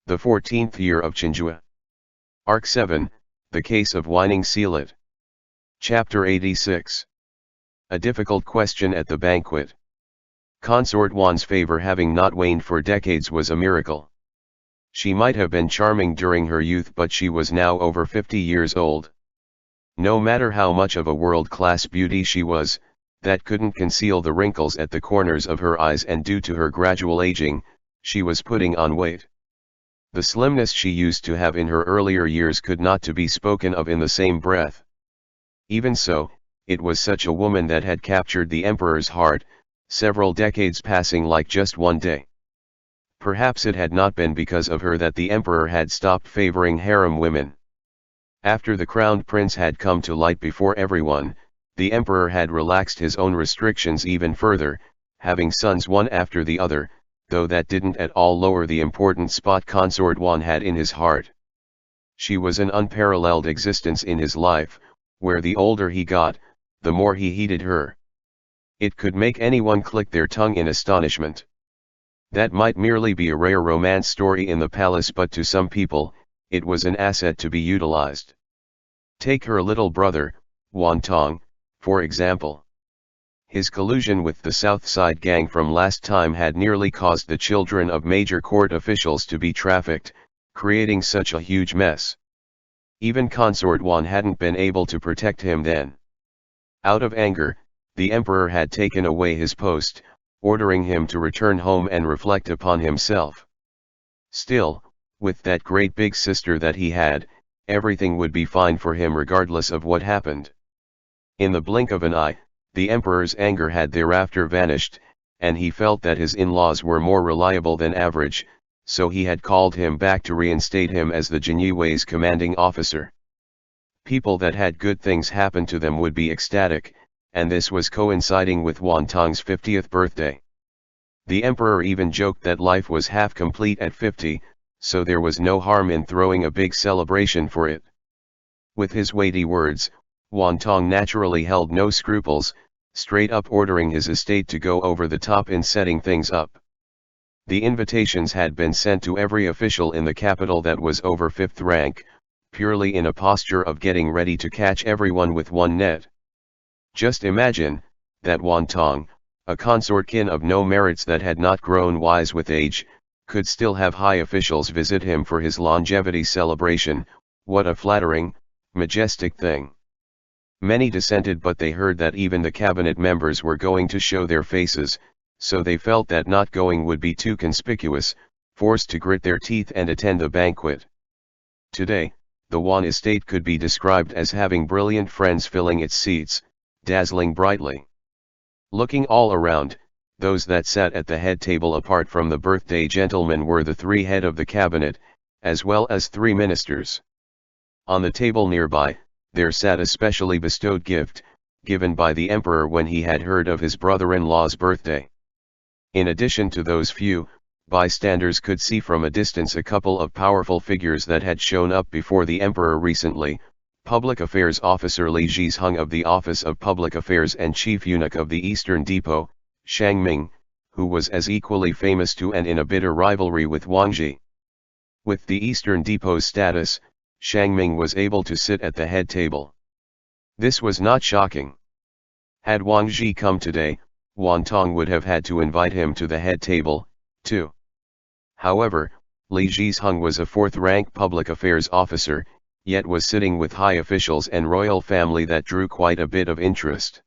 The 14th year of Chenghua. Arc 7, The Case of Weining Sealet. Chapter 86. A difficult question at the banquet. Consort Wan's favor having not waned for decades was a miracle. She might have been charming during her youth, but she was now over 50 years old. No matter how much of a world-class beauty she was, that couldn't conceal the wrinkles at the corners of her eyes, and due to her gradual aging, she was putting on weight. The slimness she used to have in her earlier years could not to be spoken of in the same breath. Even so, it was such a woman that had captured the emperor's heart, several decades passing like just one day. Perhaps it had not been because of her that the emperor had stopped favoring harem women. After the crowned prince had come to light before everyone, the emperor had relaxed his own restrictions even further, having sons one after the other, though that didn't at all lower the important spot Consort Wan had in his heart. She was an unparalleled existence in his life, where the older he got, the more he heeded her. It could make anyone click their tongue in astonishment. That might merely be a rare romance story in the palace, but to some people, it was an asset to be utilized. Take her little brother, Wan Tong, for example. His collusion with the South Side gang from last time had nearly caused the children of major court officials to be trafficked, creating such a huge mess. Even Consort Wan hadn't been able to protect him then. Out of anger, the emperor had taken away his post, ordering him to return home and reflect upon himself. Still, with that great big sister that he had, everything would be fine for him regardless of what happened. In the blink of an eye, the emperor's anger had thereafter vanished, and he felt that his in-laws were more reliable than average, so he had called him back to reinstate him as the Jinyue's commanding officer. People that had good things happen to them would be ecstatic, and this was coinciding with Wan Tong's 50th birthday. The emperor even joked that life was half complete at 50, so there was no harm in throwing a big celebration for it. With his weighty words, Wan Tong naturally held no scruples, straight up ordering his estate to go over the top in setting things up. The invitations had been sent to every official in the capital that was over 5th rank, purely in a posture of getting ready to catch everyone with one net. Just imagine, that Wan Tong, a consort kin of no merits that had not grown wise with age, could still have high officials visit him for his longevity celebration. What a flattering, majestic thing. Many dissented, but they heard that even the cabinet members were going to show their faces, so they felt that not going would be too conspicuous, forced to grit their teeth and attend the banquet. Today, the Wan estate could be described as having brilliant friends filling its seats, dazzling brightly. Looking all around, those that sat at the head table apart from the birthday gentlemen were the 3 head of the cabinet, as well as 3 ministers. On the table nearby, there sat a specially bestowed gift, given by the emperor when he had heard of his brother-in-law's birthday. In addition to those few, bystanders could see from a distance a couple of powerful figures that had shown up before the emperor recently: Public Affairs Officer Li Zhizheng of the Office of Public Affairs and Chief Eunuch of the Eastern Depot, Ming, who was as equally famous to and in a bitter rivalry with Wang Ji. With the Eastern Depot's status, Ming was able to sit at the head table. This was not shocking. Had Wang Ji come today, Wan Tong would have had to invite him to the head table, too. However, Li Zhizheng was a 4th-rank public affairs officer, yet was sitting with high officials and royal family that drew quite a bit of interest.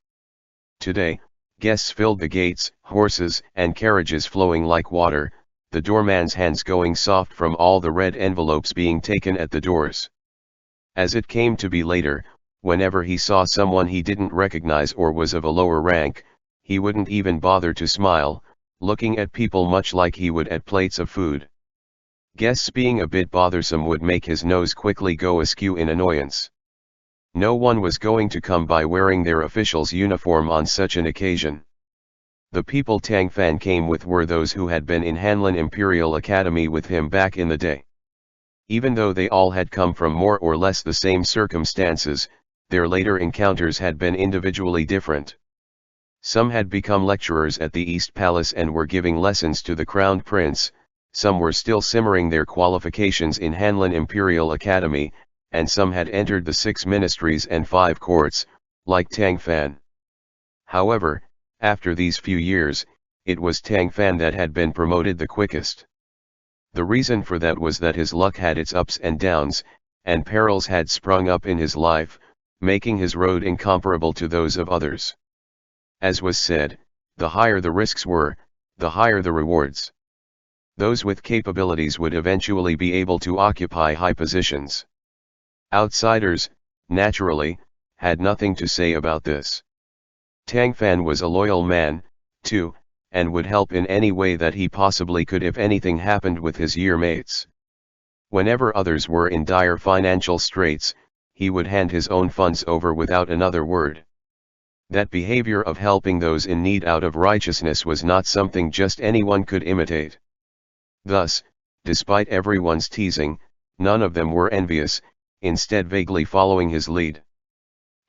Today, guests filled the gates, horses and carriages flowing like water, the doorman's hands going soft from all the red envelopes being taken at the doors. As it came to be later, whenever he saw someone he didn't recognize or was of a lower rank, he wouldn't even bother to smile, looking at people much like he would at plates of food. Guests being a bit bothersome would make his nose quickly go askew in annoyance. No one was going to come by wearing their official's uniform on such an occasion. The people Tang Fan came with were those who had been in Hanlin Imperial Academy with him back in the day. Even though they all had come from more or less the same circumstances, their later encounters had been individually different. Some had become lecturers at the East Palace and were giving lessons to the Crown Prince, some were still simmering their qualifications in Hanlin Imperial Academy, and some had entered the 6 ministries and 5 courts, like Tang Fan. However, after these few years, it was Tang Fan that had been promoted the quickest. The reason for that was that his luck had its ups and downs, and perils had sprung up in his life, making his road incomparable to those of others. As was said, the higher the risks were, the higher the rewards. Those with capabilities would eventually be able to occupy high positions. Outsiders, naturally, had nothing to say about this. Tang Fan was a loyal man, too, and would help in any way that he possibly could if anything happened with his year-mates. Whenever others were in dire financial straits, he would hand his own funds over without another word. That behavior of helping those in need out of righteousness was not something just anyone could imitate. Thus, despite everyone's teasing, none of them were envious, instead vaguely following his lead.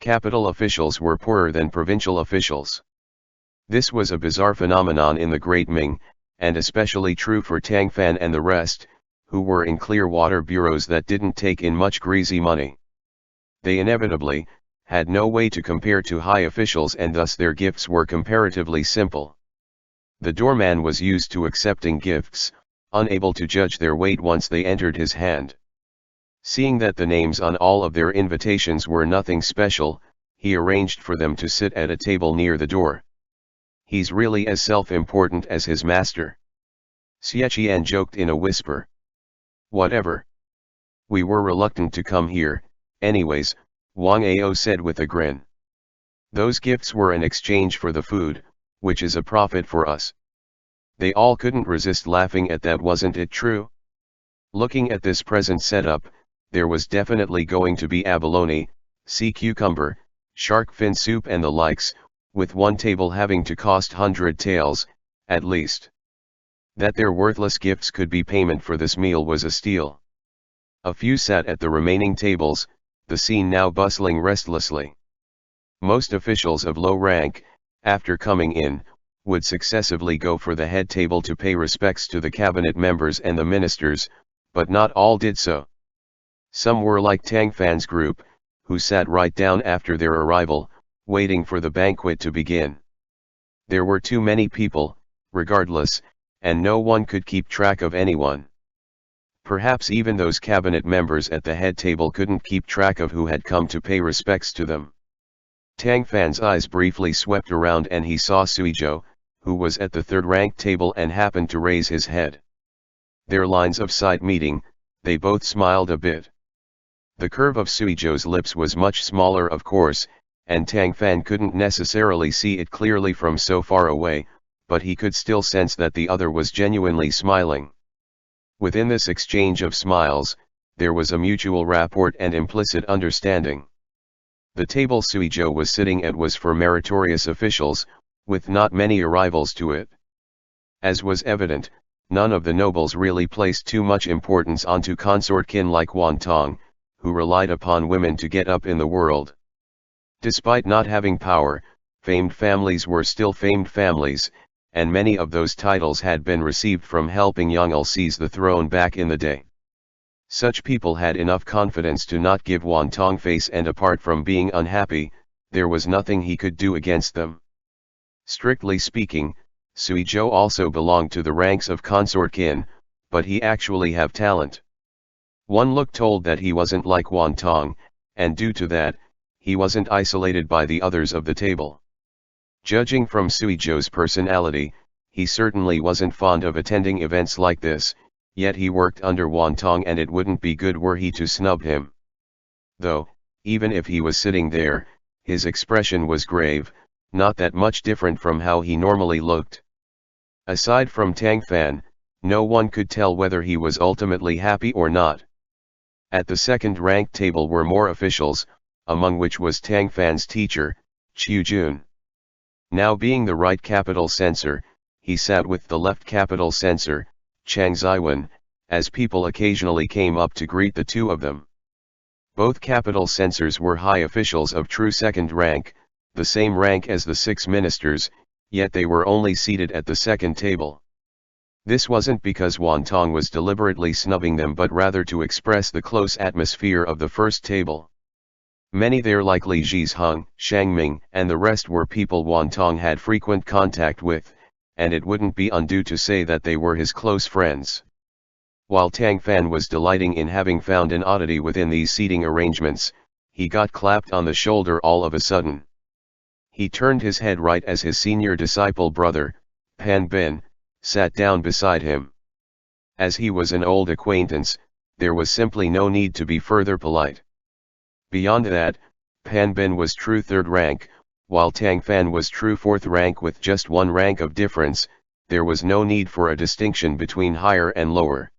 Capital officials were poorer than provincial officials. This was a bizarre phenomenon in the Great Ming, and especially true for Tang Fan and the rest, who were in clear water bureaus that didn't take in much greasy money. They inevitably had no way to compare to high officials, and thus their gifts were comparatively simple. The doorman was used to accepting gifts, unable to judge their weight once they entered his hand. Seeing that the names on all of their invitations were nothing special, he arranged for them to sit at a table near the door. "He's really as self-important as his master," Xie Qian joked in a whisper. "Whatever. We were reluctant to come here, anyways," Wang Ao said with a grin. "Those gifts were an exchange for the food, which is a profit for us." They all couldn't resist laughing at that. Wasn't it true? Looking at this present setup, there was definitely going to be abalone, sea cucumber, shark fin soup and the likes, with one table having to cost 100 taels, at least. That their worthless gifts could be payment for this meal was a steal. A few sat at the remaining tables, the scene now bustling restlessly. Most officials of low rank, after coming in, would successively go for the head table to pay respects to the cabinet members and the ministers, but not all did so. Some were like Tang Fan's group, who sat right down after their arrival, waiting for the banquet to begin. There were too many people, regardless, and no one could keep track of anyone. Perhaps even those cabinet members at the head table couldn't keep track of who had come to pay respects to them. Tang Fan's eyes briefly swept around and he saw Suizhou, who was at the third-ranked table and happened to raise his head. Their lines of sight meeting, they both smiled a bit. The curve of Suizhou's lips was much smaller, of course, and Tang Fan couldn't necessarily see it clearly from so far away, but he could still sense that the other was genuinely smiling. Within this exchange of smiles, there was a mutual rapport and implicit understanding. The table Suizhou was sitting at was for meritorious officials, with not many arrivals to it. As was evident, none of the nobles really placed too much importance onto consortkin like Wantong, who relied upon women to get up in the world. Despite not having power, famed families were still famed families, and many of those titles had been received from helping Yongle seize the throne back in the day. Such people had enough confidence to not give Wantong face, and apart from being unhappy, there was nothing he could do against them. Strictly speaking, Suizhou also belonged to the ranks of consortkin, but he actually have talent. One look told that he wasn't like Wantong, and due to that, he wasn't isolated by the others of the table. Judging from Suizhou's personality, he certainly wasn't fond of attending events like this, yet he worked under Wantong and it wouldn't be good were he to snub him. Though, even if he was sitting there, his expression was grave, not that much different from how he normally looked. Aside from Tang Fan, no one could tell whether he was ultimately happy or not. At the second-ranked table were more officials, among which was Tang Fan's teacher, Qiu Jun. Now being the right capital censor, he sat with the left capital censor, Chang Ziwen, as people occasionally came up to greet the two of them. Both capital censors were high officials of true second rank, the same rank as the 6 ministers, yet they were only seated at the second table. This wasn't because Wantong was deliberately snubbing them but rather to express the close atmosphere of the first table. Many there like Li Zhizheng, Shang Ming and the rest were people Wantong had frequent contact with, and it wouldn't be undue to say that they were his close friends. While Tang Fan was delighting in having found an oddity within these seating arrangements, he got clapped on the shoulder all of a sudden. He turned his head right as his senior disciple brother, Pan Bin, sat down beside him. As he was an old acquaintance, there was simply no need to be further polite. Beyond that, Pan Bin was true third rank, while Tang Fan was true fourth rank with just one rank of difference. There was no need for a distinction between higher and lower.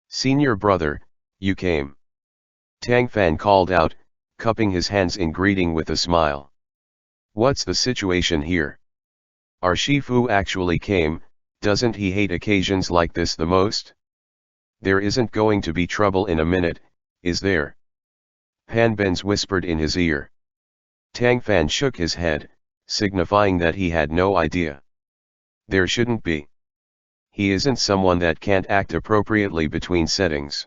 "Senior brother, you came," Tang Fan called out, cupping his hands in greeting with a smile. "What's the situation here? Our Shifu actually came, doesn't he hate occasions like this the most? There isn't going to be trouble in a minute, is there?" Pan Ben's whispered in his ear. Tang Fan shook his head, signifying that he had no idea. There shouldn't be. He isn't someone that can't act appropriately between settings.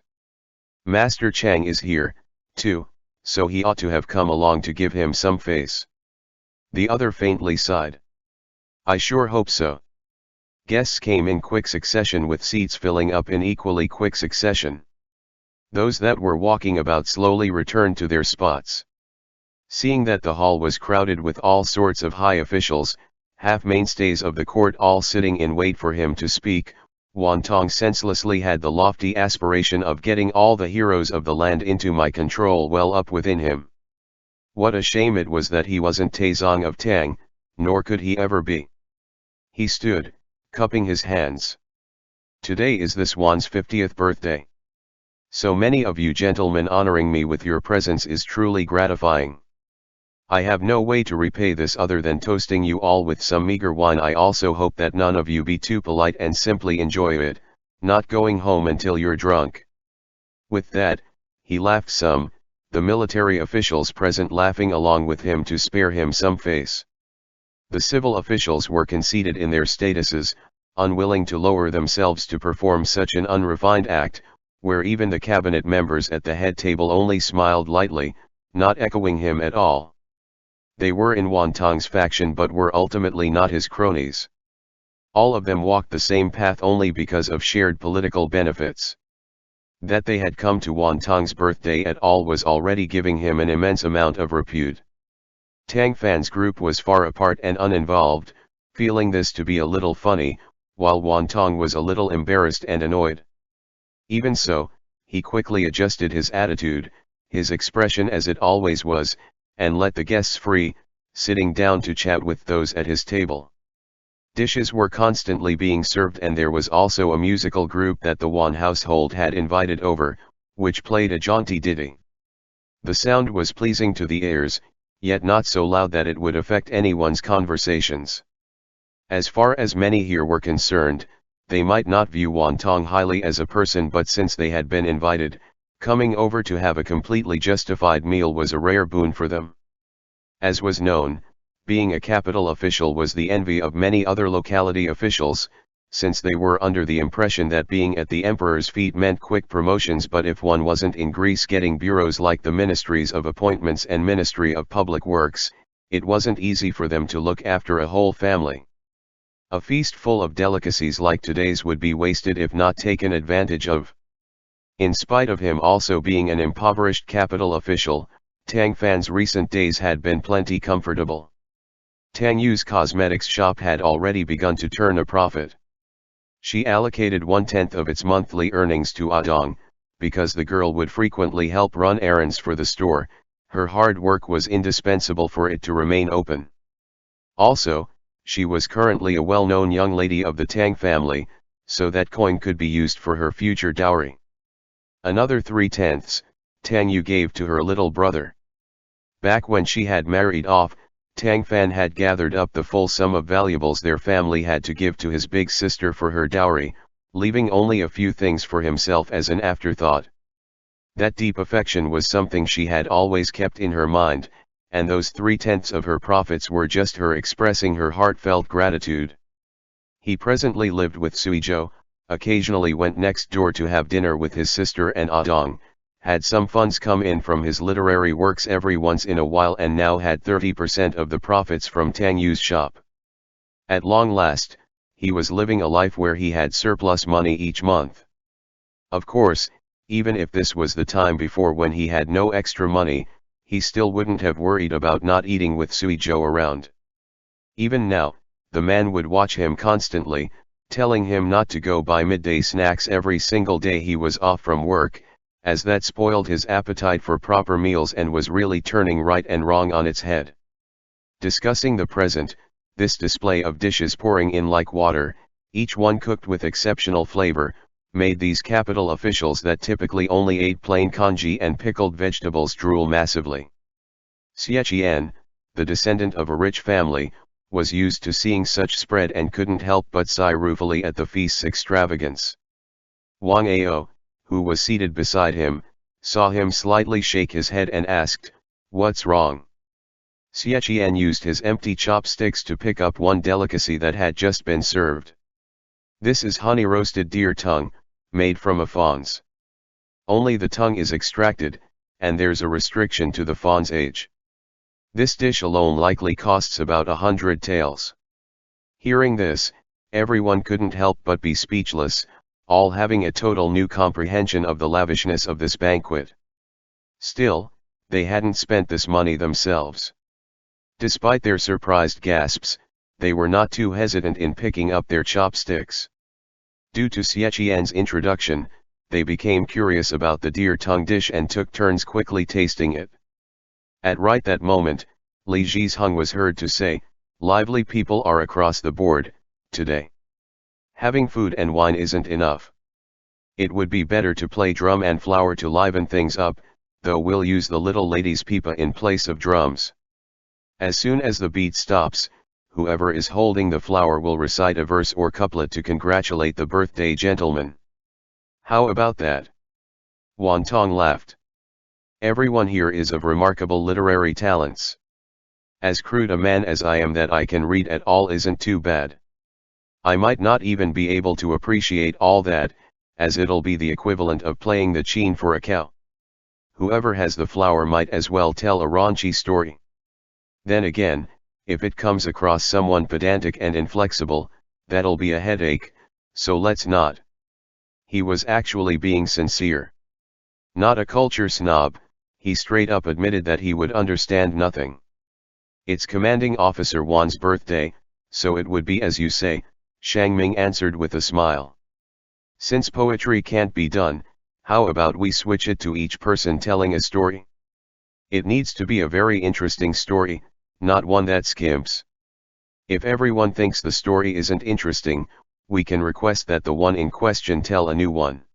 Master Chang is here, too, so he ought to have come along to give him some face. The other faintly sighed. "I sure hope so." Guests came in quick succession with seats filling up in equally quick succession. Those that were walking about slowly returned to their spots. Seeing that the hall was crowded with all sorts of high officials, half mainstays of the court all sitting in wait for him to speak, Wantong senselessly had the lofty aspiration of getting all the heroes of the land into my control well up within him. What a shame it was that he wasn't Taizong of Tang, nor could he ever be. He stood, cupping his hands. "Today is this Wan's 50th birthday. So many of you gentlemen honoring me with your presence is truly gratifying. I have no way to repay this other than toasting you all with some meager wine. I also hope that none of you be too polite and simply enjoy it, not going home until you're drunk." With that, he laughed some, the military officials present laughing along with him to spare him some face. The civil officials were conceited in their statuses, unwilling to lower themselves to perform such an unrefined act, where even the cabinet members at the head table only smiled lightly, not echoing him at all. They were in Wantong's faction but were ultimately not his cronies. All of them walked the same path only because of shared political benefits. That they had come to Wantong's birthday at all was already giving him an immense amount of repute. Tang Fan's group was far apart and uninvolved, feeling this to be a little funny, while Wantong was a little embarrassed and annoyed. Even so, he quickly adjusted his attitude, his expression as it always was, and let the guests free, sitting down to chat with those at his table. Dishes were constantly being served and there was also a musical group that the Wan household had invited over, which played a jaunty ditty. The sound was pleasing to the ears, yet not so loud that it would affect anyone's conversations. As far as many here were concerned, they might not view Wantong highly as a person, but since they had been invited, coming over to have a completely justified meal was a rare boon for them. As was known, being a capital official was the envy of many other locality officials, since they were under the impression that being at the emperor's feet meant quick promotions, but if one wasn't in Greece getting bureaus like the Ministries of Appointments and Ministry of Public Works, it wasn't easy for them to look after a whole family. A feast full of delicacies like today's would be wasted if not taken advantage of. In spite of him also being an impoverished capital official, Tang Fan's recent days had been plenty comfortable. Tang Yu's cosmetics shop had already begun to turn a profit. She allocated 1/10 of its monthly earnings to Adong, because the girl would frequently help run errands for the store. Her hard work was indispensable for it to remain open. Also, she was currently a well-known young lady of the Tang family, so that coin could be used for her future dowry. Another 3/10 Tang Yu gave to her little brother. Back when she had married off, Tang Fan had gathered up the full sum of valuables their family had to give to his big sister for her dowry, leaving only a few things for himself as an afterthought. That deep affection was something she had always kept in her mind, and those 3/10 of her profits were just her expressing her heartfelt gratitude. He presently lived with Suizhou, occasionally went next door to have dinner with his sister and Adong, had some funds come in from his literary works every once in a while, and now had 30% of the profits from Tang Yu's shop. At long last, he was living a life where he had surplus money each month. Of course, even if this was the time before when he had no extra money, he still wouldn't have worried about not eating with Sui Zhou around. Even now, the man would watch him constantly, telling him not to go buy midday snacks every single day he was off from work, as that spoiled his appetite for proper meals and was really turning right and wrong on its head. Discussing the present, this display of dishes pouring in like water, each one cooked with exceptional flavor, made these capital officials that typically only ate plain congee and pickled vegetables drool massively. Xie Qian, the descendant of a rich family, was used to seeing such spread and couldn't help but sigh ruefully at the feast's extravagance. Wang Ao, who was seated beside him, saw him slightly shake his head and asked, "What's wrong?" Xie Qian used his empty chopsticks to pick up one delicacy that had just been served. This is honey-roasted deer tongue, made from a fawn's. Only the tongue is extracted, and there's a restriction to the fawn's age. This dish alone likely costs about 100 taels. Hearing this, everyone couldn't help but be speechless, all having a total new comprehension of the lavishness of this banquet. Still, they hadn't spent this money themselves. Despite their surprised gasps, they were not too hesitant in picking up their chopsticks. Due to Xie Qian's introduction, they became curious about the deer tongue dish and took turns quickly tasting it. At right that moment, Li Zhizheng was heard to say, "Lively people are across the board, today. Having food and wine isn't enough. It would be better to play drum and flower to liven things up, though we'll use the little lady's pipa in place of drums. As soon as the beat stops, whoever is holding the flower will recite a verse or couplet to congratulate the birthday gentleman. How about that?" Wan Tong laughed. "Everyone here is of remarkable literary talents. As crude a man as I am that I can read at all isn't too bad. I might not even be able to appreciate all that, as it'll be the equivalent of playing the cheen for a cow. Whoever has the flower might as well tell a raunchy story. Then again, if it comes across someone pedantic and inflexible, that'll be a headache, so let's not." He was actually being sincere. Not a culture snob, he straight up admitted that he would understand nothing. "It's Commanding Officer Wan's birthday, so it would be as you say," Shang Ming answered with a smile. "Since poetry can't be done, how about we switch it to each person telling a story? It needs to be a very interesting story, not one that skimps. If everyone thinks the story isn't interesting, we can request that the one in question tell a new one."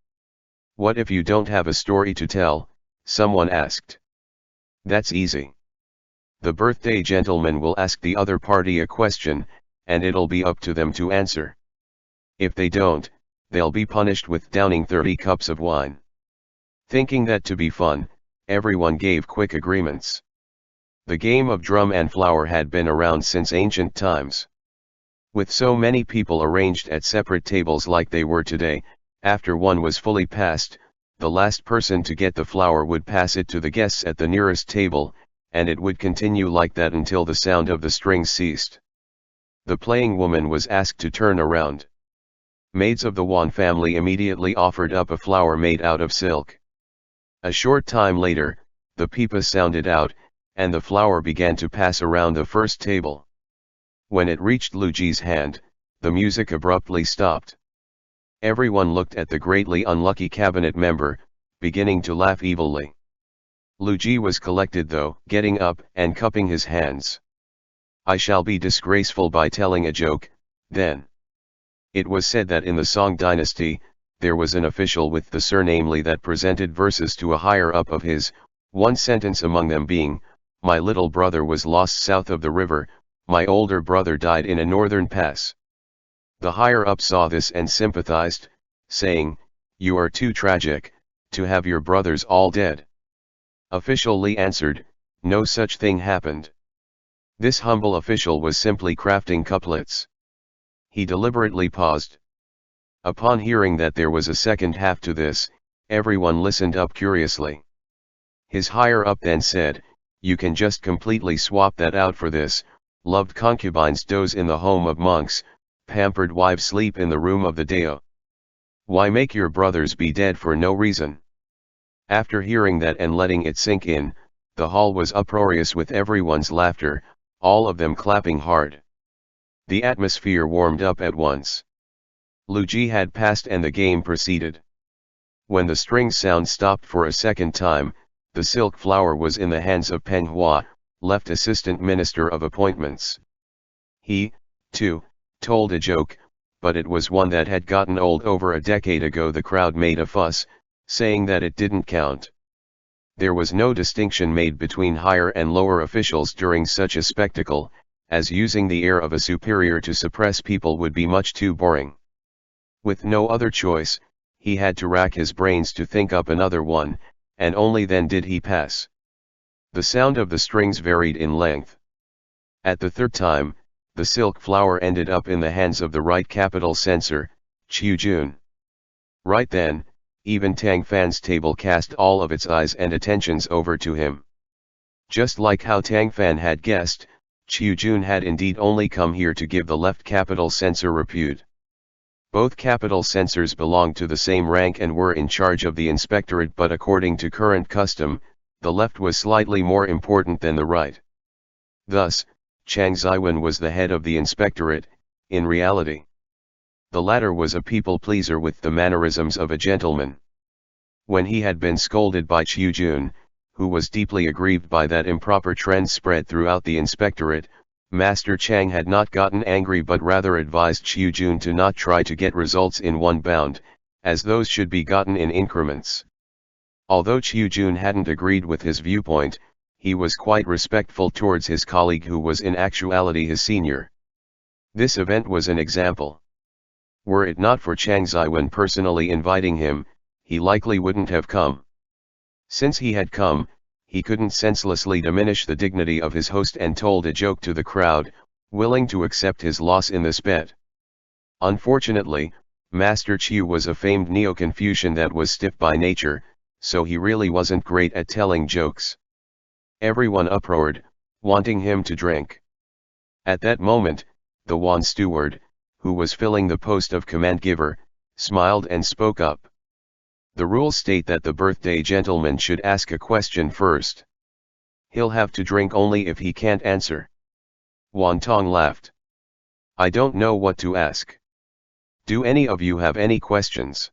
"What if you don't have a story to tell?" someone asked. "That's easy. The birthday gentleman will ask the other party a question, and it'll be up to them to answer. If they don't, they'll be punished with downing 30 cups of wine." Thinking that to be fun, everyone gave quick agreements. The game of drum and flower had been around since ancient times. With so many people arranged at separate tables like they were today, after one was fully passed, the last person to get the flower would pass it to the guests at the nearest table, and it would continue like that until the sound of the strings ceased. The playing woman was asked to turn around. Maids of the Wan family immediately offered up a flower made out of silk. A short time later, the pipa sounded out, and the flower began to pass around the first table. When it reached Lu Ji's hand, the music abruptly stopped. Everyone looked at the greatly unlucky cabinet member, beginning to laugh evilly. Lu Ji was collected though, getting up and cupping his hands. "I shall be disgraceful by telling a joke, then." It was said that in the Song Dynasty, there was an official with the surnamely that presented verses to a higher up of his, one sentence among them being, "My little brother was lost south of the river, my older brother died in a northern pass." The higher up saw this and sympathized, saying, "You are too tragic, to have your brothers all dead." Official Li answered, "No such thing happened." This humble official was simply crafting couplets. He deliberately paused. Upon hearing that there was a second half to this, everyone listened up curiously. His higher-up then said, "You can just completely swap that out for this: loved concubines doze in the home of monks, pampered wives sleep in the room of the Dao. Why make your brothers be dead for no reason?" After hearing that and letting it sink in, the hall was uproarious with everyone's laughter, all of them clapping hard. The atmosphere warmed up at once. Lu Ji had passed and the game proceeded. When the string sound stopped for a second time, the silk flower was in the hands of Chenghua, left assistant minister of appointments. He, too, told a joke, but it was one that had gotten old over a decade ago. The crowd made a fuss, saying that it didn't count. There was no distinction made between higher and lower officials during such a spectacle, as using the air of a superior to suppress people would be much too boring. With no other choice, he had to rack his brains to think up another one, and only then did he pass. The sound of the strings varied in length. At the third time, the silk flower ended up in the hands of the right capital censor, Qiu Jun. Right then, even Tang Fan's table cast all of its eyes and attentions over to him. Just like how Tang Fan had guessed, Qiu Jun had indeed only come here to give the left capital censor repute. Both capital censors belonged to the same rank and were in charge of the inspectorate, but according to current custom, the left was slightly more important than the right. Thus, Chang Ziwen was the head of the inspectorate, in reality. The latter was a people-pleaser with the mannerisms of a gentleman. When he had been scolded by Qiu Jun, who was deeply aggrieved by that improper trend spread throughout the inspectorate, Master Chang had not gotten angry but rather advised Qiu Jun to not try to get results in one bound, as those should be gotten in increments. Although Qiu Jun hadn't agreed with his viewpoint, he was quite respectful towards his colleague who was in actuality his senior. This event was an example. Were it not for Chang Ziwen personally inviting him, he likely wouldn't have come. Since he had come, he couldn't senselessly diminish the dignity of his host and told a joke to the crowd, willing to accept his loss in this bet. Unfortunately, Master Qiu was a famed Neo-Confucian that was stiff by nature, so he really wasn't great at telling jokes. Everyone uproared, wanting him to drink. At that moment, the Wan steward, who was filling the post of command giver, smiled and spoke up. The rules state that the birthday gentleman should ask a question first. He'll have to drink only if he can't answer. Wan Tong laughed. I don't know what to ask. Do any of you have any questions?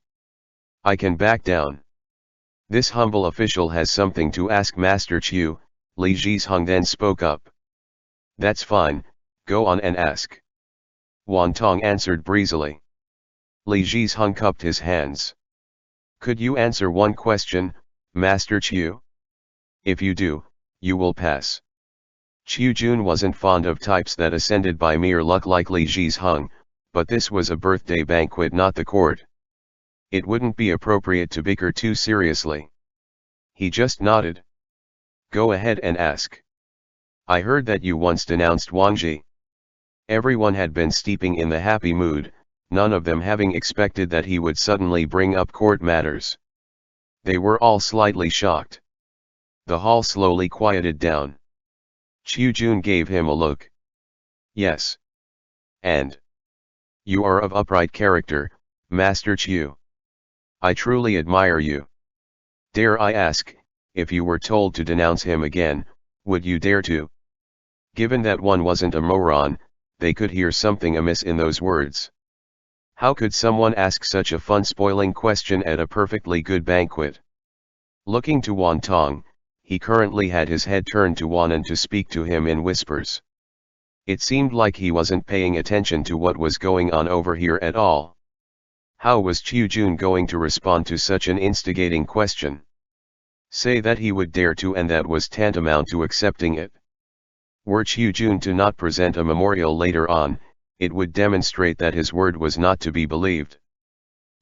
I can back down. This humble official has something to ask Master Qiu, Li Zhizheng then spoke up. That's fine, go on and ask. Wan Tong answered breezily. Li Zhizheng cupped his hands. Could you answer one question, Master Qiu? If you do, you will pass. Qiu Jun wasn't fond of types that ascended by mere luck like Li Zhizheng, but this was a birthday banquet, not the court. It wouldn't be appropriate to bicker too seriously. He just nodded. Go ahead and ask. I heard that you once denounced Wang Ji. Everyone had been steeping in the happy mood, none of them having expected that he would suddenly bring up court matters. They were all slightly shocked. The hall slowly quieted down. Qiu Jun gave him a look. Yes. And? You are of upright character, Master Qiu. I truly admire you. Dare I ask, if you were told to denounce him again, would you dare to? Given that one wasn't a moron, they could hear something amiss in those words. How could someone ask such a fun-spoiling question at a perfectly good banquet? Looking to Wan Tong, he currently had his head turned to Wanan to speak to him in whispers. It seemed like he wasn't paying attention to what was going on over here at all. How was Qiu Jun going to respond to such an instigating question? Say that he would dare to, and that was tantamount to accepting it. Were Qiu Jun to not present a memorial later on, it would demonstrate that his word was not to be believed.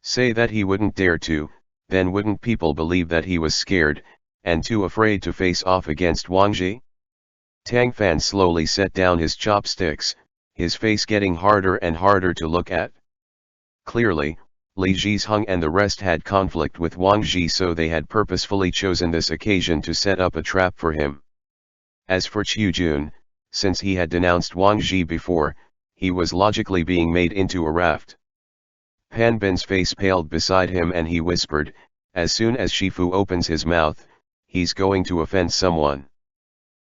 Say that he wouldn't dare to, then wouldn't people believe that he was scared, and too afraid to face off against Wang Ji? Tang Fan slowly set down his chopsticks, his face getting harder and harder to look at. Clearly, Li Zhizheng and the rest had conflict with Wang Zhi, so they had purposefully chosen this occasion to set up a trap for him. As for Qiu Jun, since he had denounced Wang Zhi before, he was logically being made into a raft. Pan Bin's face paled beside him and he whispered, "As soon as Shifu opens his mouth, he's going to offend someone.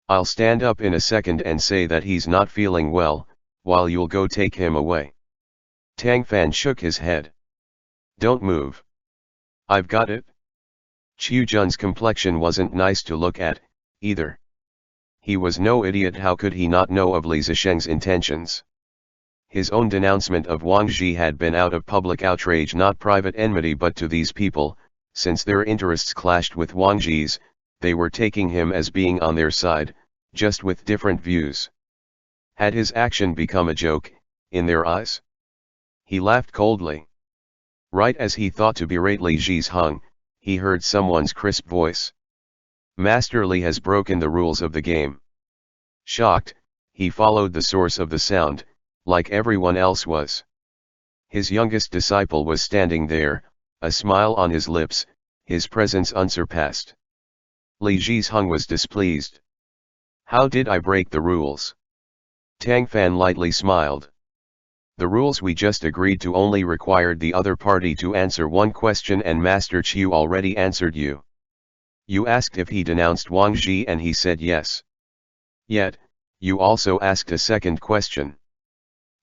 I'll stand up in a second and say that he's not feeling well, while you'll go take him away." Tang Fan shook his head. "Don't move. I've got it." Qiu Jun's complexion wasn't nice to look at, either. He was no idiot, how could he not know of Li Zisheng's intentions? His own denouncement of Wang Zhi had been out of public outrage, not private enmity, but to these people, since their interests clashed with Wang Zhi's, they were taking him as being on their side, just with different views. Had his action become a joke, in their eyes? He laughed coldly. Right as he thought to berate Li Zhizheng, he heard someone's crisp voice. "Master Li has broken the rules of the game." Shocked, he followed the source of the sound, like everyone else was. His youngest disciple was standing there, a smile on his lips, his presence unsurpassed. Li Zhizheng was displeased. "How did I break the rules?" Tang Fan lightly smiled. "The rules we just agreed to only required the other party to answer one question, and Master Qiu already answered you. You asked if he denounced Wang Zhi and he said yes. Yet, you also asked a second question.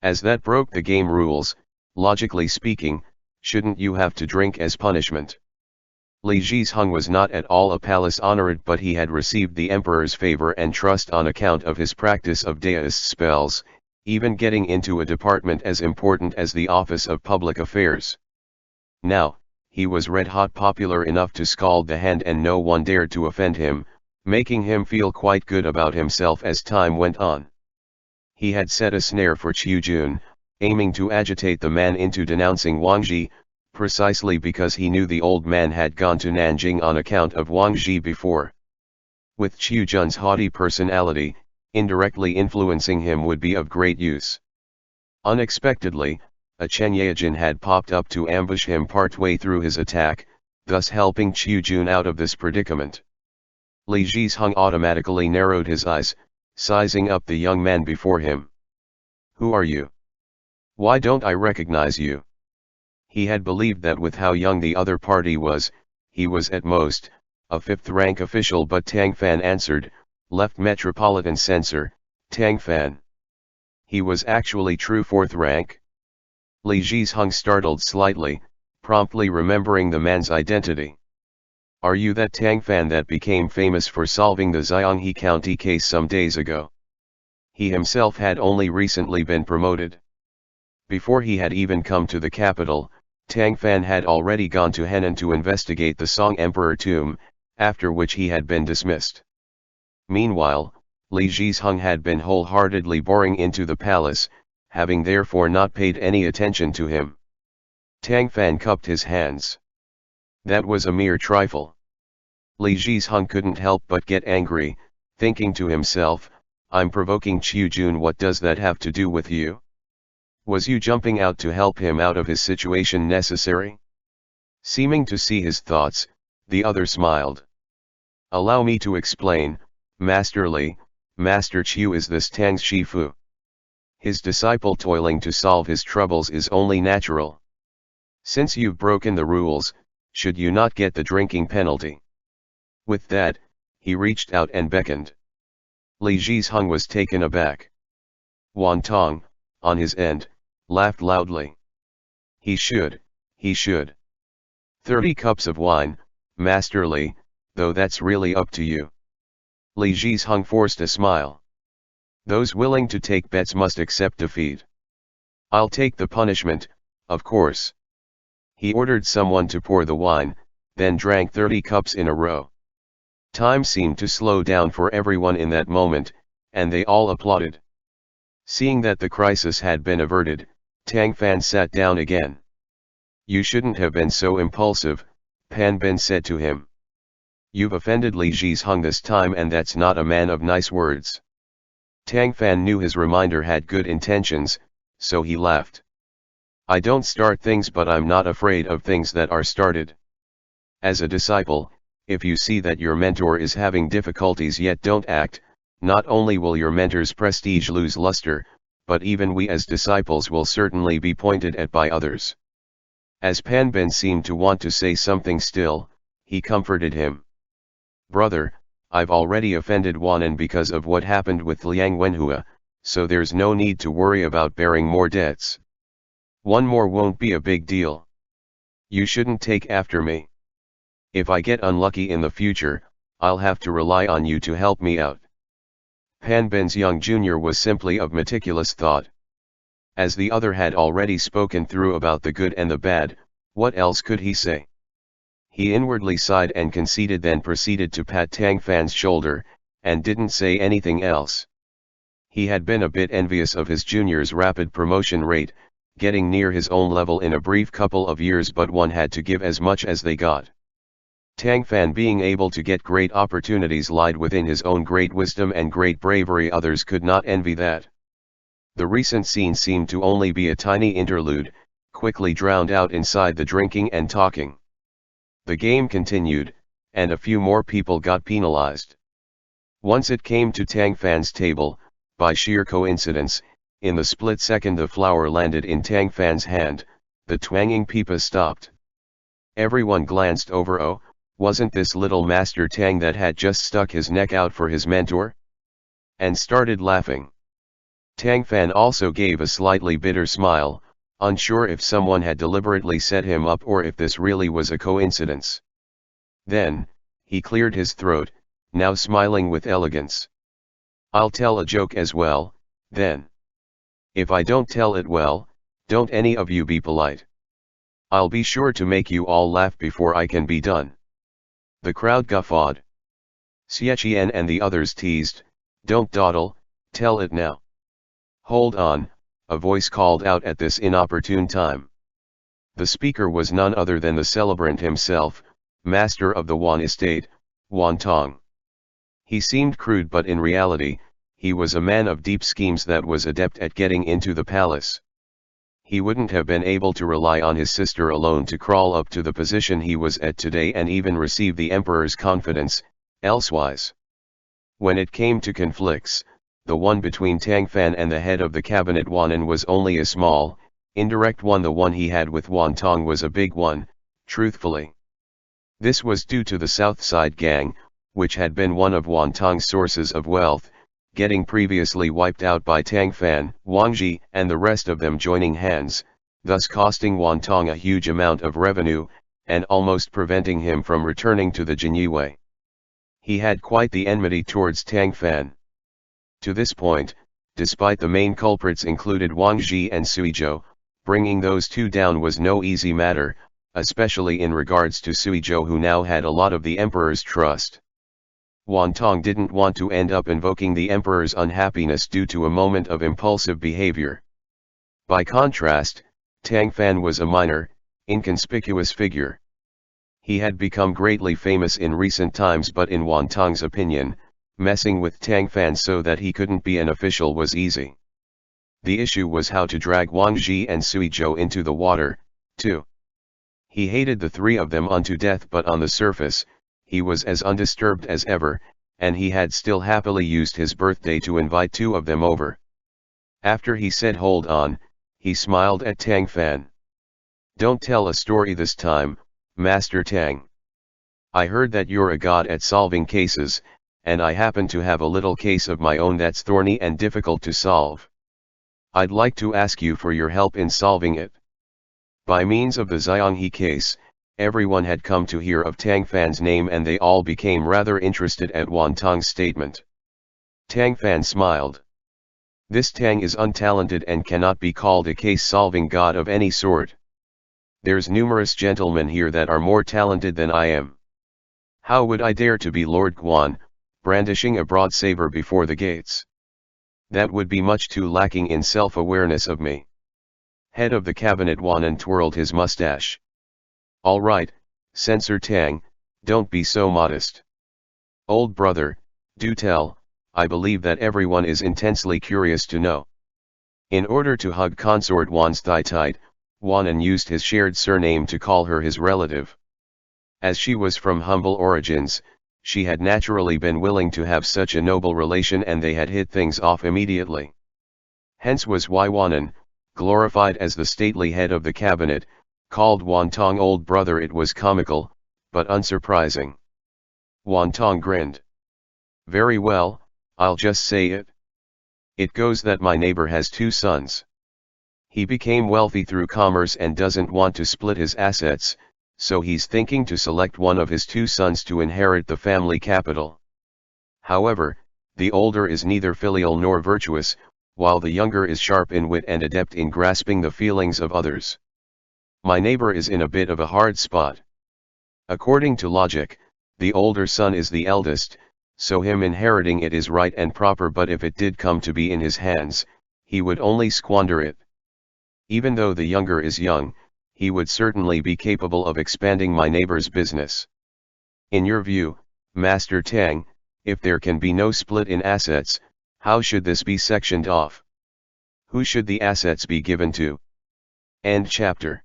As that broke the game rules, logically speaking, shouldn't you have to drink as punishment?" Li Zhizheng was not at all a palace honored, but he had received the emperor's favor and trust on account of his practice of deist spells, even getting into a department as important as the Office of Public Affairs. Now, he was red-hot popular enough to scald the hand, and no one dared to offend him, making him feel quite good about himself as time went on. He had set a snare for Qiu Jun, aiming to agitate the man into denouncing Wang Zhi, precisely because he knew the old man had gone to Nanjing on account of Wang Zhi before. With Qiu Jun's haughty personality, indirectly influencing him would be of great use. Unexpectedly, a Chenghua had popped up to ambush him partway through his attack, thus helping Qiu Jun out of this predicament. Li Zhizheng automatically narrowed his eyes, sizing up the young man before him. "Who are you? Why don't I recognize you?" He had believed that with how young the other party was, he was at most a fifth-rank official, but Tang Fan answered, "Left Metropolitan Censor, Tang Fan." He was actually true fourth rank. Li Zhizheng startled slightly, promptly remembering the man's identity. "Are you that Tang Fan that became famous for solving the Xianghe County case some days ago?" He himself had only recently been promoted. Before he had even come to the capital, Tang Fan had already gone to Henan to investigate the Song Emperor tomb, after which he had been dismissed. Meanwhile, Li Zhizheng had been wholeheartedly boring into the palace, having therefore not paid any attention to him. Tang Fan cupped his hands. That was a mere trifle. Li Zhizheng couldn't help but get angry, thinking to himself, "I'm provoking Qiu Jun, what does that have to do with you? Was you jumping out to help him out of his situation necessary?" Seeming to see his thoughts, the other smiled. "Allow me to explain, Master Li. Master Qiu is this Tang's Shifu. His disciple toiling to solve his troubles is only natural. Since you've broken the rules, should you not get the drinking penalty?" With that, he reached out and beckoned. Li Zhizheng was taken aback. Wan Tong, on his end, laughed loudly. He should. 30 cups of wine, Master Li, though that's really up to you." Li Zhizheng forced a smile. "Those willing to take bets must accept defeat. I'll take the punishment, of course." He ordered someone to pour the wine, then drank 30 cups in a row. Time seemed to slow down for everyone in that moment, and they all applauded. Seeing that the crisis had been averted, Tang Fan sat down again. "You shouldn't have been so impulsive," Pan Bin said to him. "You've offended Li Zhizheng this time, and that's not a man of nice words." Tang Fan knew his reminder had good intentions, so he laughed. I don't start things, but I'm not afraid of things that are started. As a disciple, if you see that your mentor is having difficulties yet don't act, not only will your mentor's prestige lose luster, but even we as disciples will certainly be pointed at by others. As Panben seemed to want to say something still, he comforted him. Brother, I've already offended Weining because of what happened with Liang Wenhua, so there's no need to worry about bearing more debts. One more won't be a big deal. You shouldn't take after me. If I get unlucky in the future, I'll have to rely on you to help me out. Panben's young junior was simply of meticulous thought. As the other had already spoken through about the good and the bad, what else could he say? He inwardly sighed and conceded, then proceeded to pat Tang Fan's shoulder, and didn't say anything else. He had been a bit envious of his junior's rapid promotion rate, getting near his own level in a brief couple of years, but one had to give as much as they got. Tang Fan being able to get great opportunities lied within his own great wisdom and great bravery. Others could not envy that. The recent scene seemed to only be a tiny interlude, quickly drowned out inside the drinking and talking. The game continued, and a few more people got penalized. Once it came to Tang Fan's table, by sheer coincidence, in the split second the flower landed in Tang Fan's hand, the twanging pipa stopped. Everyone glanced over. Oh, wasn't this little Master Tang that had just stuck his neck out for his mentor? And started laughing. Tang Fan also gave a slightly bitter smile, unsure if someone had deliberately set him up or if this really was a coincidence. Then, he cleared his throat, now smiling with elegance. I'll tell a joke as well, then. If I don't tell it well, don't any of you be polite. I'll be sure to make you all laugh before I can be done. The crowd guffawed. Xie and the others teased, don't dawdle, tell it now. Hold on, a voice called out at this inopportune time. The speaker was none other than the celebrant himself, master of the Wan estate, Wan Tong. He seemed crude, but in reality, he was a man of deep schemes that was adept at getting into the palace. He wouldn't have been able to rely on his sister alone to crawl up to the position he was at today and even receive the emperor's confidence, elsewise. When it came to conflicts, the one between Tang Fan and the head of the cabinet Weining was only a small, indirect one. The one he had with Wan Tong was a big one, truthfully. This was due to the South Side Gang, which had been one of Wan Tong's sources of wealth, getting previously wiped out by Tang Fan, Wang Ji and the rest of them joining hands, thus costing Wan Tong a huge amount of revenue, and almost preventing him from returning to the Jinyue. He had quite the enmity towards Tang Fan. To this point, despite the main culprits included Wang Ji and Suizhou, bringing those two down was no easy matter, especially in regards to Suizhou, who now had a lot of the emperor's trust. Wan Tong didn't want to end up invoking the emperor's unhappiness due to a moment of impulsive behavior. By contrast, Tang Fan was a minor, inconspicuous figure. He had become greatly famous in recent times, but in Wan Tong's opinion, messing with Tang Fan so that he couldn't be an official was easy. The issue was how to drag Wang Ji and Suizhou into the water, too. He hated the three of them unto death, but on the surface, he was as undisturbed as ever, and he had still happily used his birthday to invite two of them over. After he said hold on, he smiled at Tang Fan. Don't tell a story this time, Master Tang. I heard that you're a god at solving cases, and I happen to have a little case of my own that's thorny and difficult to solve. I'd like to ask you for your help in solving it. By means of the Xianghe case, everyone had come to hear of Tang Fan's name, and they all became rather interested at Wan Tong's statement. Tang Fan smiled. This Tang is untalented and cannot be called a case-solving god of any sort. There's numerous gentlemen here that are more talented than I am. How would I dare to be Lord Guan, brandishing a broad saber before the gates? That would be much too lacking in self-awareness of me. Head of the cabinet Weining twirled his mustache. All right, Censor Tang, don't be so modest. Old brother, do tell, I believe that everyone is intensely curious to know. In order to hug Consort Wan's thigh tight, Weining used his shared surname to call her his relative. As she was from humble origins, she had naturally been willing to have such a noble relation, and they had hit things off immediately. Hence was why Weining, glorified as the stately head of the cabinet, called Wantong old brother. It was comical, but unsurprising. Wantong grinned. Very well, I'll just say it. It goes that my neighbor has 2 sons. He became wealthy through commerce and doesn't want to split his assets, so he's thinking to select one of his 2 sons to inherit the family capital. However, the older is neither filial nor virtuous, while the younger is sharp in wit and adept in grasping the feelings of others. My neighbor is in a bit of a hard spot. According to logic, the older son is the eldest, so him inheriting it is right and proper, but if it did come to be in his hands, he would only squander it. Even though the younger is young, he would certainly be capable of expanding my neighbor's business. In your view, Master Tang, if there can be no split in assets, how should this be sectioned off? Who should the assets be given to? End chapter.